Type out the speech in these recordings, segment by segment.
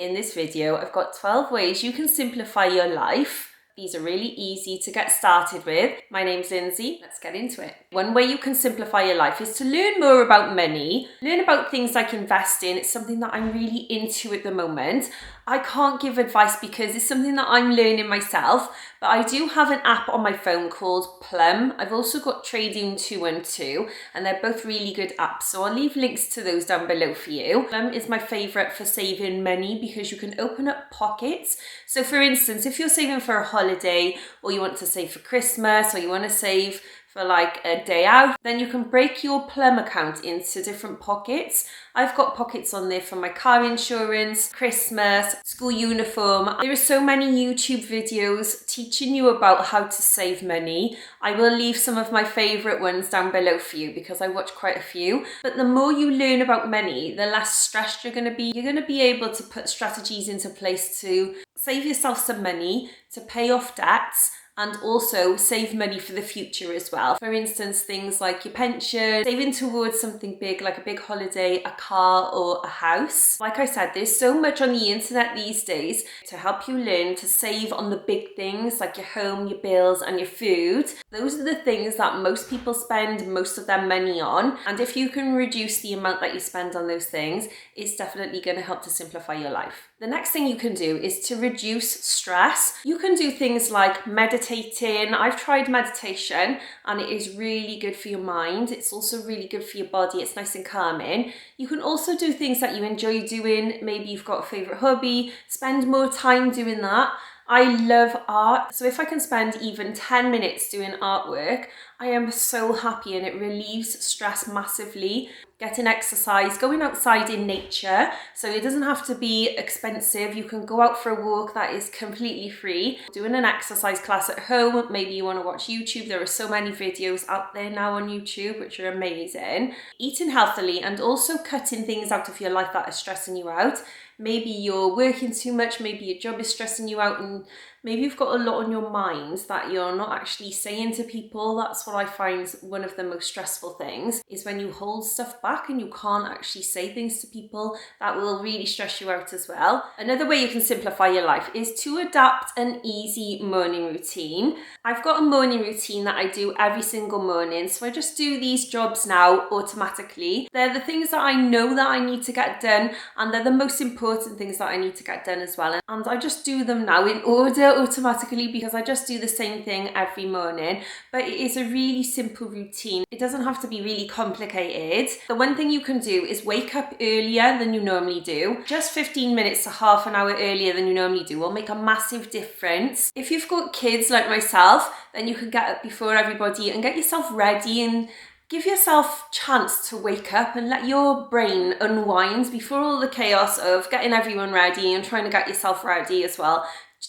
In this video, I've got 12 ways you can simplify your life. These are really easy to get started with. My name's Lindsay. Let's get into it. One way you can simplify your life is to learn more about money, learn about things like investing. It's something that I'm really into at the moment. I can't give advice because it's something that I'm learning myself, but I do have an app on my phone called Plum. I've also got Trading 212, and they're both really good apps, so I'll leave links to those down below for you. Plum is my favourite for saving money because you can open up pockets. So for instance, if you're saving for a holiday, or you want to save for Christmas, or you want to save for like a day out, then you can break your Plum account into different pockets. I've got pockets on there for my car insurance, Christmas, school uniform. There are so many YouTube videos teaching you about how to save money. I will leave some of my favourite ones down below for you because I watch quite a few. But the more you learn about money, the less stressed you're going to be. You're going to be able to put strategies into place to save yourself some money, to pay off debts, and also save money for the future as well. For instance, things like your pension, saving towards something big like a big holiday, a car or a house. Like I said, there's so much on the internet these days to help you learn to save on the big things like your home, your bills and your food. Those are the things that most people spend most of their money on. And if you can reduce the amount that you spend on those things, it's definitely going to help to simplify your life. The next thing you can do is to reduce stress. You can do things like meditating. I've tried meditation and it is really good for your mind. It's also really good for your body. It's nice and calming. You can also do things that you enjoy doing. Maybe you've got a favourite hobby. Spend more time doing that. I love art, so if I can spend even 10 minutes doing artwork, I am so happy and it relieves stress massively. Getting exercise, going outside in nature, so it doesn't have to be expensive. You can go out for a walk that is completely free. Doing an exercise class at home, maybe you want to watch YouTube. There are so many videos out there now on YouTube which are amazing. Eating healthily and also cutting things out of your life that are stressing you out. Maybe you're working too much, maybe your job is stressing you out, and maybe you've got a lot on your mind that you're not actually saying to people. That's what I find one of the most stressful things, is when you hold stuff back and you can't actually say things to people. That will really stress you out as well. Another way you can simplify your life is to adapt an easy morning routine. I've got a morning routine that I do every single morning, so I just do these jobs now automatically. They're the things that I know that I need to get done, and they're the most important things that I need to get done as well. And I just do them now in order automatically because I just do the same thing every morning. But it is a really simple routine. It doesn't have to be really complicated. The one thing you can do is wake up earlier than you normally do. Just 15 minutes to half an hour earlier than you normally do will make a massive difference. If you've got kids like myself, then you can get up before everybody and get yourself ready and give yourself a chance to wake up and let your brain unwind before all the chaos of getting everyone ready and trying to get yourself ready as well.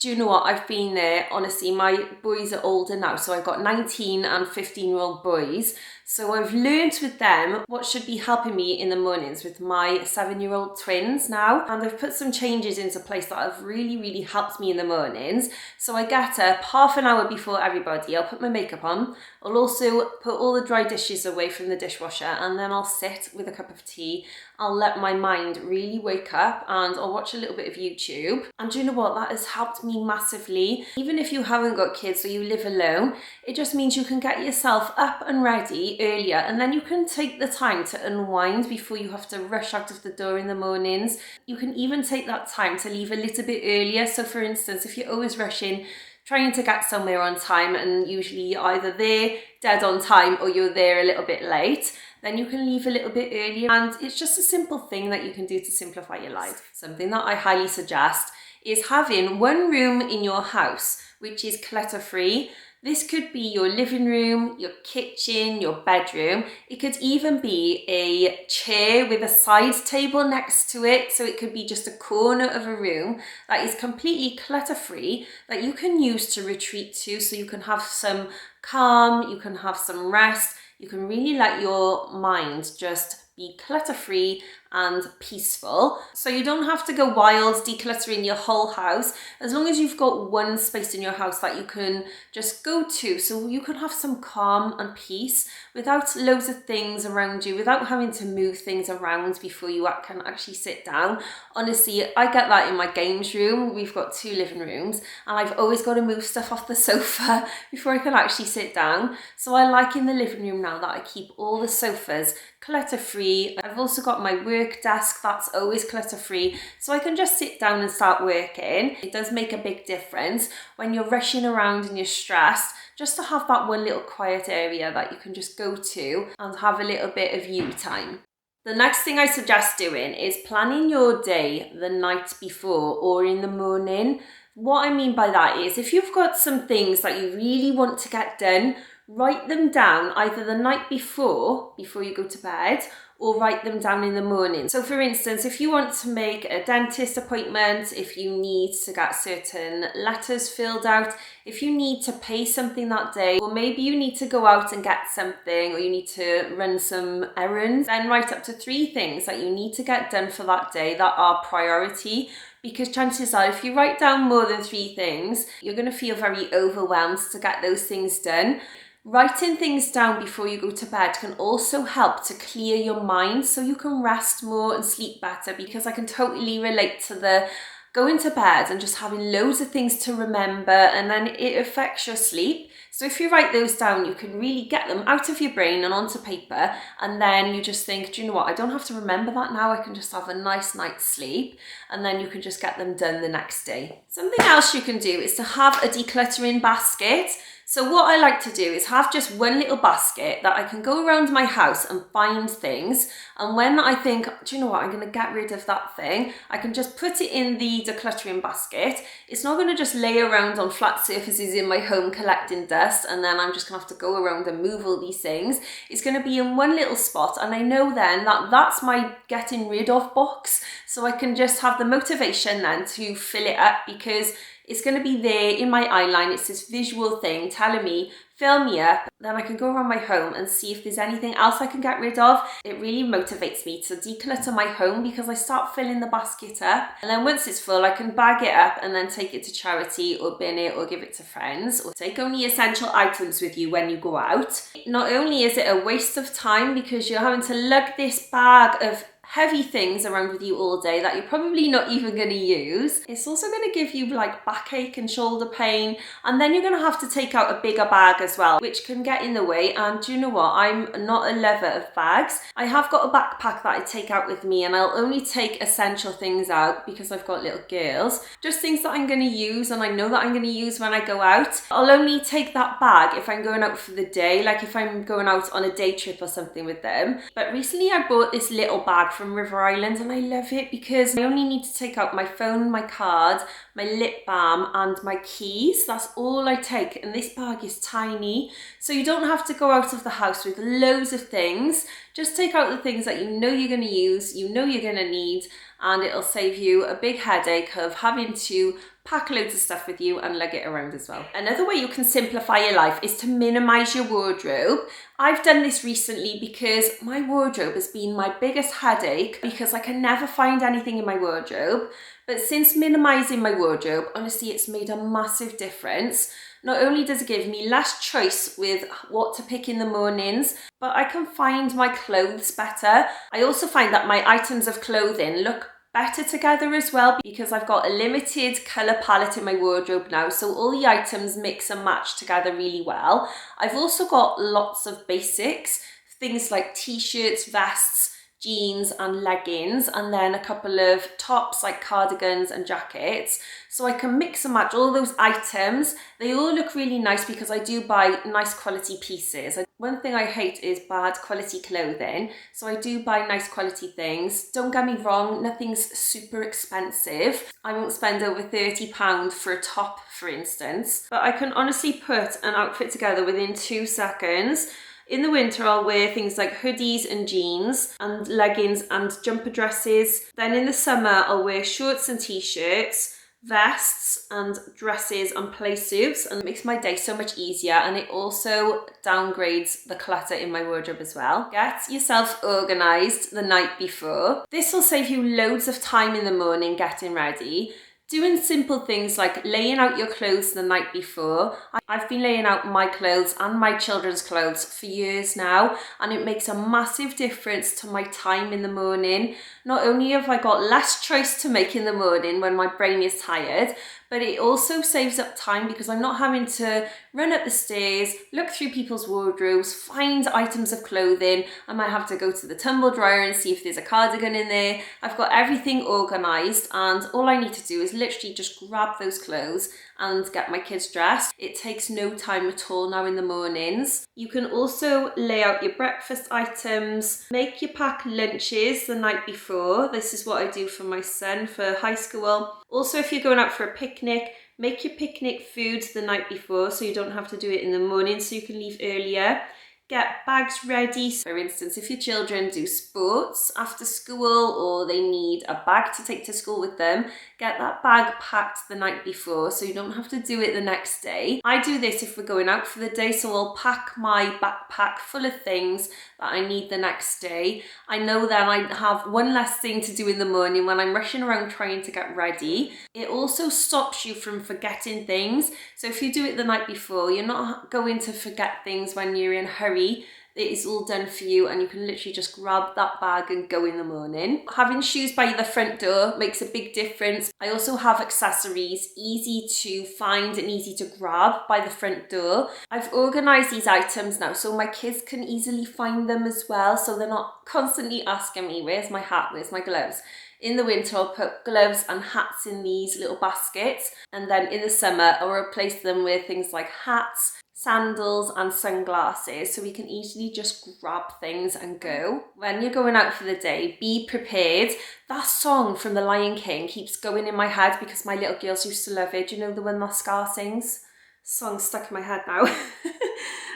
Do you know what? I've been there. Honestly, my boys are older now, so I've got 19 and 15-year-old boys. So I've learned with them what should be helping me in the mornings with my 7-year-old twins now. And I've put some changes into place that have really helped me in the mornings. So I get up half an hour before everybody. I'll put my makeup on. I'll also put all the dry dishes away from the dishwasher, and then I'll sit with a cup of tea. I'll let my mind really wake up and I'll watch a little bit of YouTube. And do you know what? That has helped me massively. Even if you haven't got kids or you live alone, it just means you can get yourself up and ready earlier, and then you can take the time to unwind before you have to rush out of the door in the mornings. You can even take that time to leave a little bit earlier. So for instance, if you're always rushing, trying to get somewhere on time, and usually you're either there dead on time or you're there a little bit late, then you can leave a little bit earlier. And it's just a simple thing that you can do to simplify your life. Something that I highly suggest is having one room in your house which is clutter-free. This could be your living room, your kitchen, your bedroom. It could even be a chair with a side table next to it. So it could be just a corner of a room that is completely clutter-free that you can use to retreat to, so you can have some calm, you can have some rest, you can really let your mind just be clutter-free and peaceful. So you don't have to go wild decluttering your whole house, as long as you've got one space in your house that you can just go to, so you can have some calm and peace without loads of things around you, without having to move things around before you can actually sit down. Honestly, I get that in my games room. We've got 2 living rooms and I've always got to move stuff off the sofa before I can actually sit down. So I like in the living room now that I keep all the sofas clutter free. I've also got my work desk that's always clutter free, so I can just sit down and start working. It does make a big difference when you're rushing around and you're stressed, just to have that one little quiet area that you can just go to and have a little bit of you time. The next thing I suggest doing is planning your day the night before or in the morning. What I mean by that is, if you've got some things that you really want to get done, write them down either the night before you go to bed, or write them down in the morning. So for instance, if you want to make a dentist appointment, if you need to get certain letters filled out, if you need to pay something that day, or maybe you need to go out and get something, or you need to run some errands, then write up to 3 things that you need to get done for that day that are priority. Because chances are, if you write down more than 3 things, you're going to feel very overwhelmed to get those things done. Writing things down before you go to bed can also help to clear your mind so you can rest more and sleep better, because I can totally relate to the going to bed and just having loads of things to remember, and then it affects your sleep. So if you write those down, you can really get them out of your brain and onto paper, and then you just think, do you know what, I don't have to remember that now, I can just have a nice night's sleep, and then you can just get them done the next day. Something else you can do is to have a decluttering basket. So what I like to do is have just one little basket that I can go around my house and find things, and when I think, do you know what, I'm going to get rid of that thing, I can just put it in the decluttering basket. It's not going to just lay around on flat surfaces in my home collecting dust, and then I'm just going to have to go around and move all these things. It's going to be in one little spot, and I know then that that's my getting rid of box, so I can just have the motivation then to fill it up, because it's going to be there in my eye line. It's this visual thing telling me, fill me up. Then I can go around my home and see if there's anything else I can get rid of. It really motivates me to declutter my home, because I start filling the basket up, and then once it's full I can bag it up and then take it to charity, or bin it, or give it to friends, or take only essential items with you when you go out. Not only is it a waste of time because you're having to lug this bag of heavy things around with you all day that you're probably not even going to use, it's also going to give you like backache and shoulder pain, and then you're going to have to take out a bigger bag as well, which can get in the way. And do you know what, I'm not a lover of bags. I have got a backpack that I take out with me, and I'll only take essential things out because I've got little girls, just things that I'm going to use and I know that I'm going to use when I go out. I'll only take that bag if I'm going out for the day, like if I'm going out on a day trip or something with them. But recently I bought this little bag from River Island, and I love it because I only need to take out my phone, my card, my lip balm and my keys. That's all I take, and this bag is tiny, so you don't have to go out of the house with loads of things. Just take out the things that you know you're going to use, you know you're going to need, and it'll save you a big headache of having to pack loads of stuff with you and lug it around as well. Another way you can simplify your life is to minimize your wardrobe. I've done this recently because my wardrobe has been my biggest headache, because I can never find anything in my wardrobe. But since minimizing my wardrobe, honestly, it's made a massive difference. Not only does it give me less choice with what to pick in the mornings, but I can find my clothes better. I also find that my items of clothing look better together as well, because I've got a limited colour palette in my wardrobe now, so all the items mix and match together really well. I've also got lots of basics, things like t-shirts, vests, jeans and leggings, and then a couple of tops like cardigans and jackets, so I can mix and match all those items. They all look really nice because I do buy nice quality pieces. One thing I hate is bad quality clothing, so I do buy nice quality things. Don't get me wrong, nothing's super expensive. I won't spend over £30 for a top, for instance, but I can honestly put an outfit together within 2 seconds. In the winter, I'll wear things like hoodies and jeans and leggings and jumper dresses. Then in the summer, I'll wear shorts and t-shirts, vests and dresses and play suits, and it makes my day so much easier, and it also downgrades the clutter in my wardrobe as well. Get yourself organised the night before. This will save you loads of time in the morning getting ready. Doing simple things like laying out your clothes the night before. I've been laying out my clothes and my children's clothes for years now, and it makes a massive difference to my time in the morning. Not only have I got less choice to make in the morning when my brain is tired, but it also saves up time because I'm not having to run up the stairs, look through people's wardrobes, find items of clothing. I might have to go to the tumble dryer and see if there's a cardigan in there. I've got everything organised, and all I need to do is literally just grab those clothes and get my kids dressed. It takes no time at all now in the mornings. You can also lay out your breakfast items, make your packed lunches the night before. This is what I do for my son for high school. Also, if you're going out for a picnic, make your picnic food the night before so you don't have to do it in the morning, so you can leave earlier. Get bags ready. For instance, if your children do sports after school or they need a bag to take to school with them, get that bag packed the night before so you don't have to do it the next day. I do this if we're going out for the day, so I'll pack my backpack full of things that I need the next day. I know then I have one less thing to do in the morning when I'm rushing around trying to get ready. It also stops you from forgetting things. So if you do it the night before, you're not going to forget things when you're in a hurry. It is all done for you, and you can literally just grab that bag and go in the morning. Having shoes by the front door makes a big difference. I also have accessories easy to find and easy to grab by the front door. I've organised these items now so my kids can easily find them as well, so they're not constantly asking me, where's my hat, where's my gloves? In the winter, I'll put gloves and hats in these little baskets, and then in the summer, I'll replace them with things like hats, sandals and sunglasses, so we can easily just grab things and go. When you're going out for the day, be prepared. That song from The Lion King keeps going in my head because my little girls used to love it. Do you know the one that Scar sings? Song's stuck in my head now.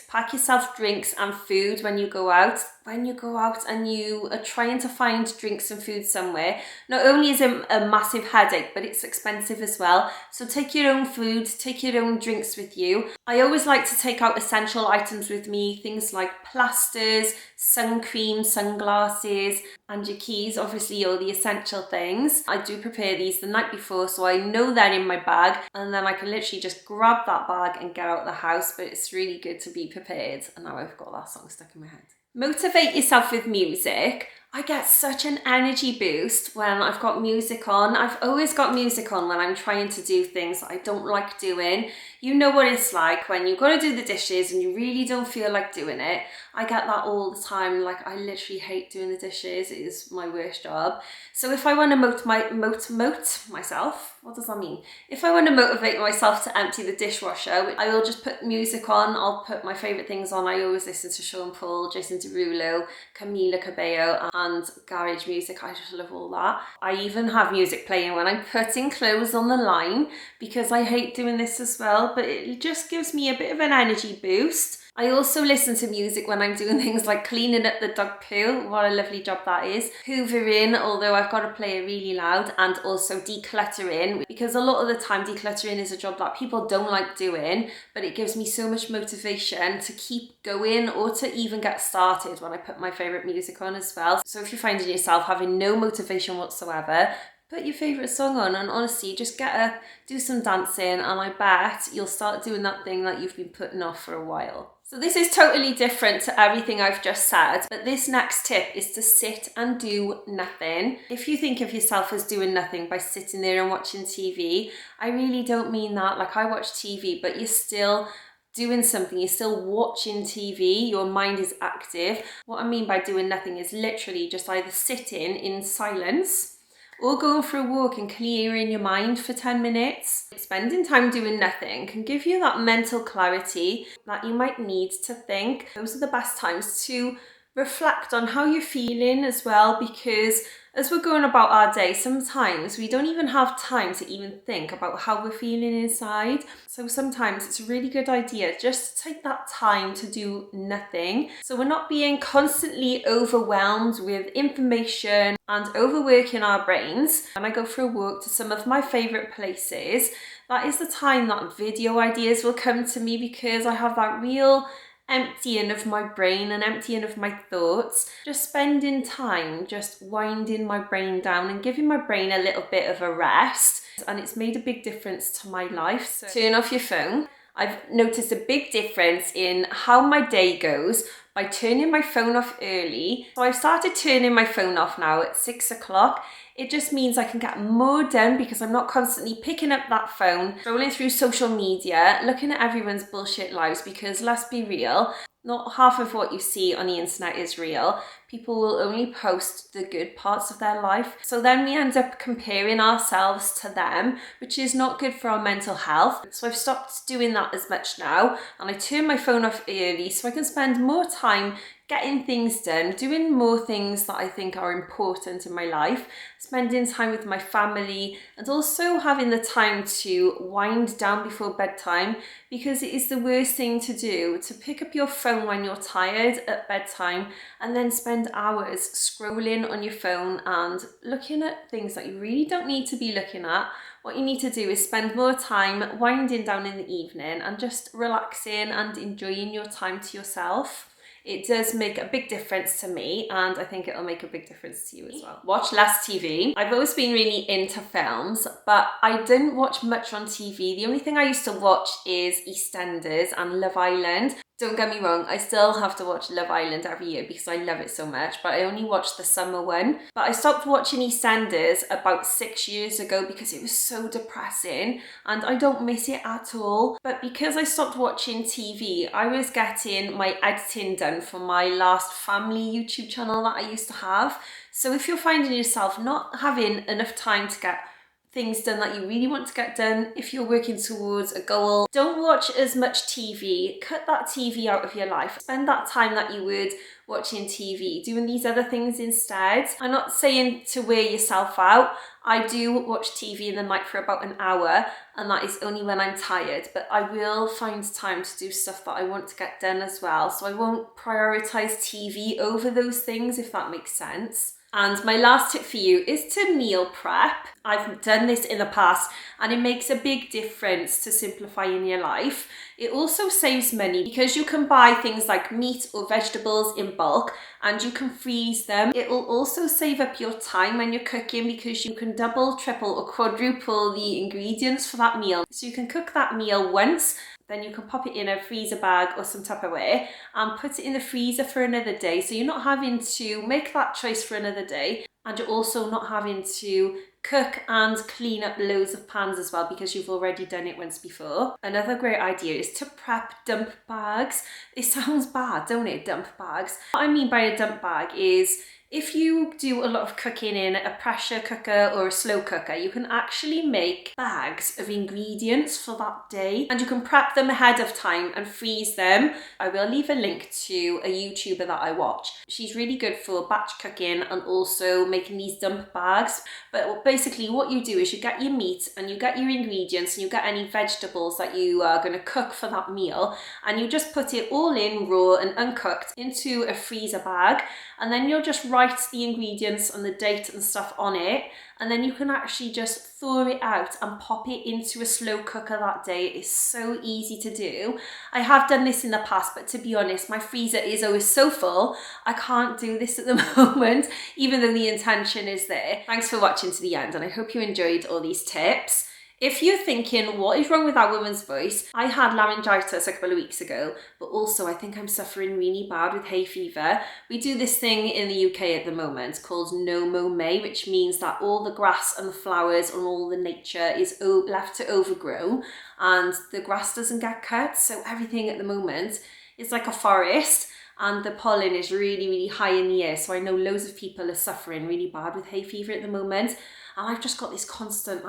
Pack yourself drinks and food when you go out. When you go out and you are trying to find drinks and food somewhere, not only is it a massive headache, but it's expensive as well. So take your own food, take your own drinks with you. I always like to take out essential items with me, things like plasters, sun cream, sunglasses, and your keys, obviously all the essential things. I do prepare these the night before so I know they're in my bag, and then I can literally just grab that bag and get out of the house, but it's really good to be prepared. And now I've got that song stuck in my head. Motivate yourself with music. I get such an energy boost when I've got music on. I've always got music on when I'm trying to do things that I don't like doing. You know what it's like when you've got to do the dishes and you really don't feel like doing it. I get that all the time. Like, I literally hate doing the dishes. It is my worst job. So if I want to motivate myself, what does that mean? If I want to motivate myself to empty the dishwasher, I will just put music on. I'll put my favourite things on. I always listen to Sean Paul, Jason Derulo, Camila Cabello and garage music. I just love all that. I even have music playing when I'm putting clothes on the line because I hate doing this as well, but it just gives me a bit of an energy boost. I also listen to music when I'm doing things like cleaning up the dog poo. What a lovely job that is. Hoovering, although I've got to play it really loud, and also decluttering, because a lot of the time decluttering is a job that people don't like doing, but it gives me so much motivation to keep going or to even get started when I put my favourite music on as well. So if you're finding yourself having no motivation whatsoever, put your favourite song on and honestly just do some dancing, and I bet you'll start doing that thing that you've been putting off for a while. So this is totally different to everything I've just said, but this next tip is to sit and do nothing. If you think of yourself as doing nothing by sitting there and watching TV, I really don't mean that. Like, I watch TV, but you're still doing something, you're still watching TV, your mind is active. What I mean by doing nothing is literally just either sitting in silence or going for a walk and clearing your mind for 10 minutes. Spending time doing nothing can give you that mental clarity that you might need to think. Those are the best times to reflect on how you're feeling as well, because As we're going about our day, sometimes we don't even have time to even think about how we're feeling inside. So sometimes it's a really good idea just to take that time to do nothing. So we're not being constantly overwhelmed with information and overworking our brains. When I go for a walk to some of my favourite places, that is the time that video ideas will come to me, because I have that real emptying of my brain and emptying of my thoughts, just spending time just winding my brain down and giving my brain a little bit of a rest. And it's made a big difference to my life. So turn off your phone. I've noticed a big difference in how my day goes by turning my phone off early. So I've started turning my phone off now at 6 o'clock. It just means I can get more done because I'm not constantly picking up that phone, scrolling through social media, looking at everyone's bullshit lives, because let's be real, not half of what you see on the internet is real. People will only post the good parts of their life. So then we end up comparing ourselves to them, which is not good for our mental health. So I've stopped doing that as much now, and I turn my phone off early so I can spend more time getting things done, doing more things that I think are important in my life, spending time with my family, and also having the time to wind down before bedtime, because it is the worst thing to do, to pick up your phone when you're tired at bedtime and then spend hours scrolling on your phone and looking at things that you really don't need to be looking at. What you need to do is spend more time winding down in the evening and just relaxing and enjoying your time to yourself. It does make a big difference to me, and I think it'll make a big difference to you as well. Watch less TV. I've always been really into films, but I didn't watch much on TV. The only thing I used to watch is EastEnders and Love Island. Don't get me wrong, I still have to watch Love Island every year because I love it so much, but I only watched the summer one. But I stopped watching EastEnders about 6 years ago because it was so depressing, and I don't miss it at all. But because I stopped watching TV, I was getting my editing done for my last family YouTube channel that I used to have. So if you're finding yourself not having enough time to get things done that you really want to get done, if you're working towards a goal, don't watch as much TV. Cut that TV out of your life. Spend that time that you would watching TV doing these other things instead. I'm not saying to wear yourself out. I do watch TV in the night for about an hour, and that is only when I'm tired, but I will find time to do stuff that I want to get done as well. So I won't prioritize TV over those things, if that makes sense. And my last tip for you is to meal prep. I've done this in the past and it makes a big difference to simplifying your life. It also saves money because you can buy things like meat or vegetables in bulk and you can freeze them. It will also save up your time when you're cooking because you can double, triple or quadruple the ingredients for that meal. So you can cook that meal once, then you can pop it in a freezer bag or some Tupperware and put it in the freezer for another day. So you're not having to make that choice for another day, and you're also not having to cook and clean up loads of pans as well because you've already done it once before. Another great idea is to prep dump bags. It sounds bad, don't it, dump bags? What I mean by a dump bag is if you do a lot of cooking in a pressure cooker or a slow cooker, you can actually make bags of ingredients for that day and you can prep them ahead of time and freeze them. I will leave a link to a YouTuber that I watch. She's really good for batch cooking and also making these dump bags. But basically what you do is you get your meat and you get your ingredients and you get any vegetables that you are going to cook for that meal, and you just put it all in raw and uncooked into a freezer bag, and then you'll just write the ingredients and the date and stuff on it, and then you can actually just thaw it out and pop it into a slow cooker that day. It's so easy to do. I have done this in the past, but to be honest, my freezer is always so full, I can't do this at the moment, even though the intention is there. Thanks for watching to the end, and I hope you enjoyed all these tips. If you're thinking, what is wrong with that woman's voice? I had laryngitis a couple of weeks ago, but also I think I'm suffering really bad with hay fever. We do this thing in the UK at the moment called No Mow May, which means that all the grass and the flowers and all the nature is left to overgrow and the grass doesn't get cut. So everything at the moment is like a forest and the pollen is really, really high in the air. So I know loads of people are suffering really bad with hay fever at the moment. And I've just got this constant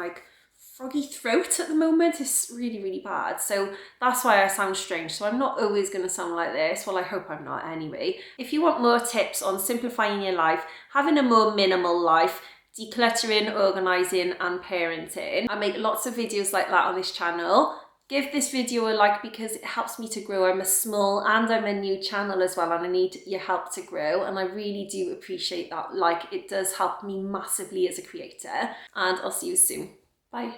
froggy throat at the moment. It's really, really bad. So that's why I sound strange. So I'm not always going to sound like this. Well, I hope I'm not anyway. If you want more tips on simplifying your life, having a more minimal life, decluttering, organising and parenting, I make lots of videos like that on this channel. Give this video a like because it helps me to grow. I'm a small and I'm a new channel as well, and I need your help to grow, and I really do appreciate that. Like, it does help me massively as a creator, and I'll see you soon. Bye.